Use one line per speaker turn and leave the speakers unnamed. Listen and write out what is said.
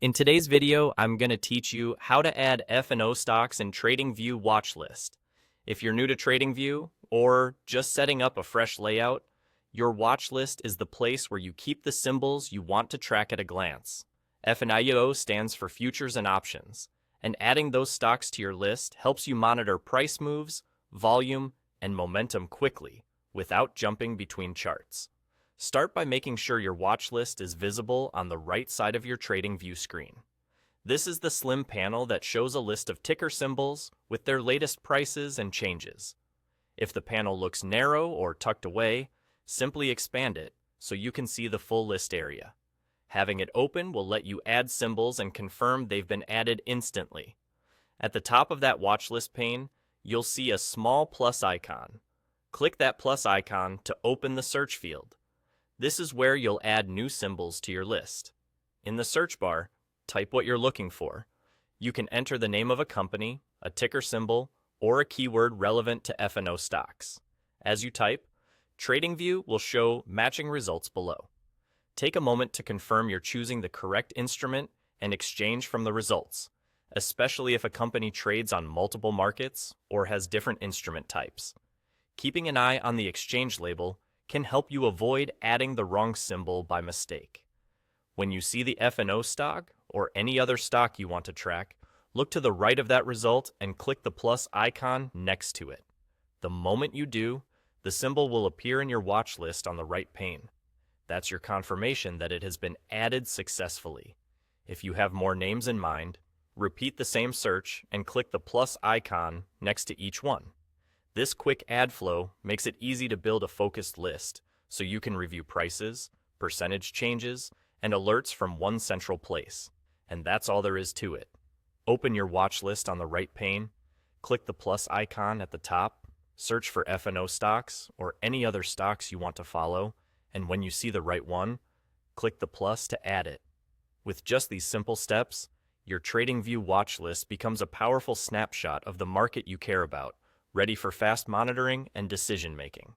In today's video, I'm going to teach you how to add F&O stocks in TradingView Watchlist. If you're new to TradingView or just setting up a fresh layout, your watchlist is the place where you keep the symbols you want to track at a glance. F&O stands for futures and options, and adding those stocks to your list helps you monitor price moves, volume, and momentum quickly without jumping between charts. Start by making sure your watch list is visible on the right side of your TradingView screen. This is the slim panel that shows a list of ticker symbols with their latest prices and changes. If the panel looks narrow or tucked away, simply expand it so you can see the full list area. Having it open will let you add symbols and confirm they've been added instantly. At the top of that watch list pane, you'll see a small plus icon. Click that plus icon to open the search field. This is where you'll add new symbols to your list. In the search bar, type what you're looking for. You can enter the name of a company, a ticker symbol, or a keyword relevant to F&O stocks. As you type, TradingView will show matching results below. Take a moment to confirm you're choosing the correct instrument and exchange from the results, especially if a company trades on multiple markets or has different instrument types. Keeping an eye on the exchange label can help you avoid adding the wrong symbol by mistake. When you see the F&O stock or any other stock you want to track, look to the right of that result and click the plus icon next to it. The moment you do, the symbol will appear in your watch list on the right pane. That's your confirmation that it has been added successfully. If you have more names in mind, repeat the same search and click the plus icon next to each one. This quick add flow makes it easy to build a focused list, so you can review prices, percentage changes, and alerts from one central place. And that's all there is to it. Open your watch list on the right pane, click the plus icon at the top, search for F&O stocks or any other stocks you want to follow, and when you see the right one, click the plus to add it. With just these simple steps, your TradingView watch list becomes a powerful snapshot of the market you care about, ready for fast monitoring and decision-making.